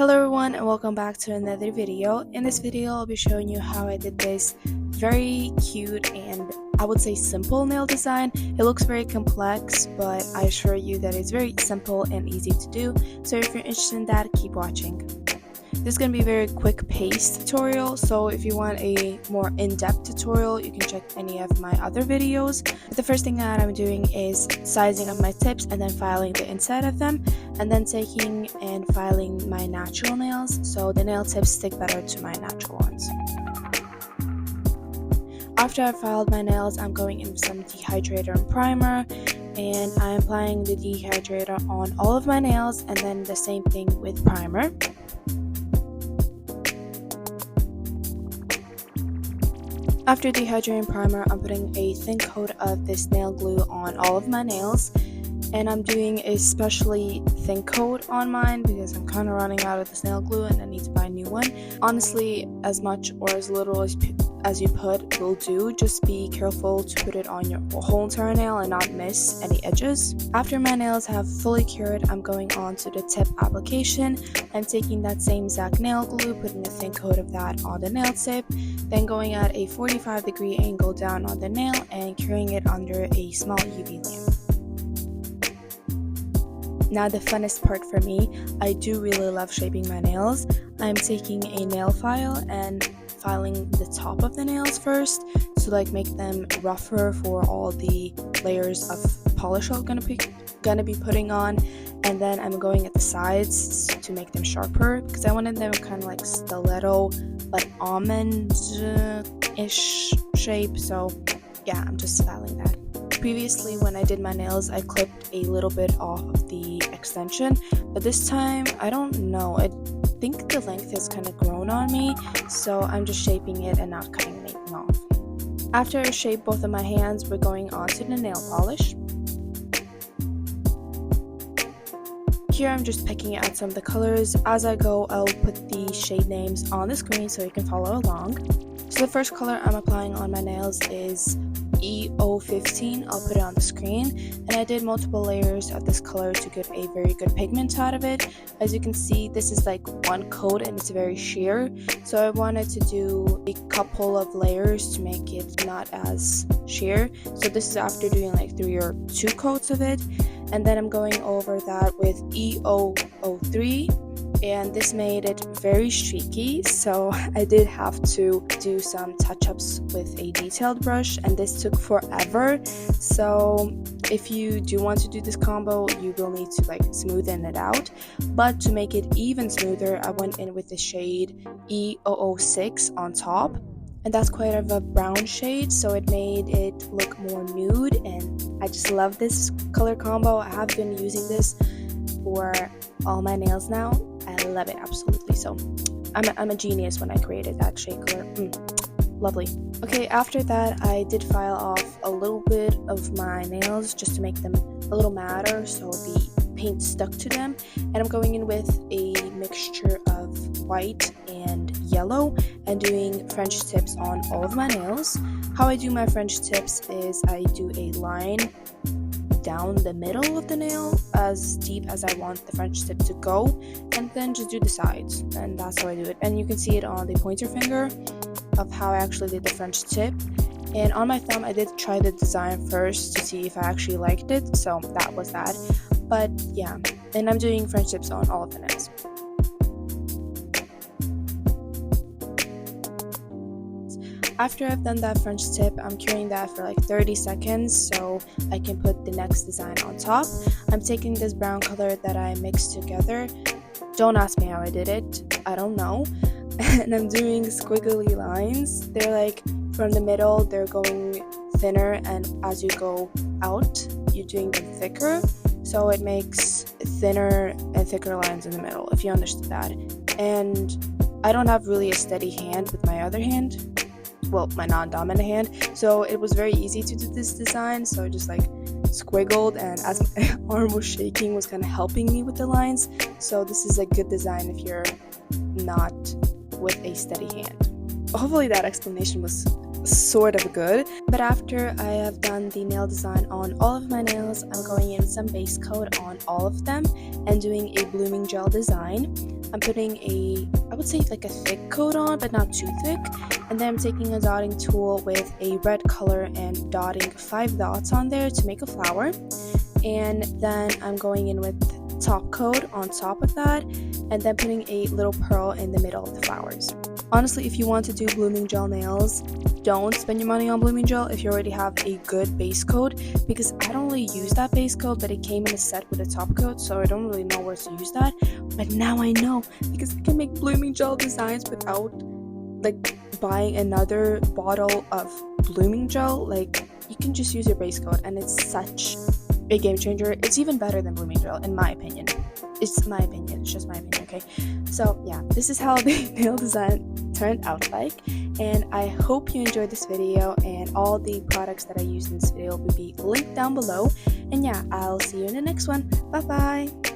Hello everyone and welcome back to another video. In this video I'll be showing you how I did this very cute and I would say simple nail design. It looks very complex, but I assure you that it's very simple and easy to do. So if you're interested in that, keep watching. This is going to be a very quick paced tutorial, so if you want a more in-depth tutorial you can check any of my other videos. But the first thing that I'm doing is sizing up my tips and then filing the inside of them, and then taking and filing my natural nails so the nail tips stick better to my natural ones. After I've filed my nails, I'm going in with some dehydrator and primer, and I'm applying the dehydrator on all of my nails and then the same thing with primer. After dehydrating primer, I'm putting a thin coat of this nail glue on all of my nails, and I'm doing a especially thin coat on mine because I'm kind of running out of this nail glue and I need to buy a new one. Honestly, as much or as little as you put will do. Just be careful to put it on your whole entire nail and not miss any edges. After my nails have fully cured, I'm going on to the tip application. I'm taking that same exact nail glue, putting a thin coat of that on the nail tip, then going at a 45-degree angle down on the nail and curing it under a small UV lamp. Now the funnest part for me, I do really love shaping my nails. I'm taking a nail file and filing the top of the nails first to make them rougher for all the layers of polish I'm gonna be putting on, and then I'm going at the sides to make them sharper because I wanted them kind of like stiletto but almond-ish shape. So yeah, I'm just filing that. Previously when I did my nails I clipped a little bit off of the extension, but this time I don't know, I think the length has kind of grown on me, so I'm just shaping it and not cutting anything off. After I shape both of my hands, we're going on to the nail polish. Here I'm just picking out some of the colors. As I go, I'll put the shade names on the screen so you can follow along. So the first color I'm applying on my nails is E015. I'll put it on the screen, and I did multiple layers of this color to get a very good pigment out of it. As you can see, this is like one coat and it's very sheer, so I wanted to do a couple of layers to make it not as sheer. So this is after doing like 3 or 2 coats of it, and then I'm going over that with E003. And this made it very streaky, so I did have to do some touch-ups with a detailed brush, and this took forever. So if you do want to do this combo, you will need to smoothen it out, but to make it even smoother I went in with the shade E006 on top, and that's quite of a brown shade, so it made it look more nude, and I just love this color combo. I have been using this for all my nails now. I love it absolutely. So I'm a genius when I created that shade color. Lovely. Okay, after that I did file off a little bit of my nails just to make them a little matter so the paint stuck to them, and I'm going in with a mixture of white and yellow and doing French tips on all of my nails. How I do my French tips is I do a line down the middle of the nail as deep as I want the French tip to go, and then just do the sides, and that's how I do it. And you can see it on the pointer finger of how I actually did the French tip, and on my thumb I did try the design first to see if I actually liked it, so that was that. But yeah, and I'm doing French tips on all of the nails. After I've done that French tip, I'm curing that for like 30 seconds so I can put the next design on top. I'm taking this brown color that I mixed together. Don't ask me how I did it, I don't know. And I'm doing squiggly lines. They're like from the middle, they're going thinner, and as you go out, you're doing them thicker. So it makes thinner and thicker lines in the middle, if you understood that. And I don't have really a steady hand with my other hand. Well, my non-dominant hand, so it was very easy to do this design, so I just squiggled, and as my arm was shaking was kind of helping me with the lines. So this is a good design if you're not with a steady hand. Hopefully that explanation was sort of good. But after I have done the nail design on all of my nails, I'm going in with some base coat on all of them and doing a blooming gel design. I'm putting I would say like a thick coat on, but not too thick. And then I'm taking a dotting tool with a red color and dotting 5 dots on there to make a flower. And then I'm going in with top coat on top of that, and then putting a little pearl in the middle of the flowers. Honestly, if you want to do blooming gel nails, don't spend your money on blooming gel if you already have a good base coat, because I don't really use that base coat, but it came in a set with a top coat, so I don't really know where to use that. But now I know, because I can make blooming gel designs without like buying another bottle of blooming gel. Like, you can just use your base coat, and it's such a game changer. It's even better than blooming gel, in my opinion. It's my opinion, it's just my opinion, okay? So yeah, this is how the nail design turned out like, and I hope you enjoyed this video, and all the products that I used in this video will be linked down below. And yeah, I'll see you in the next one. Bye bye.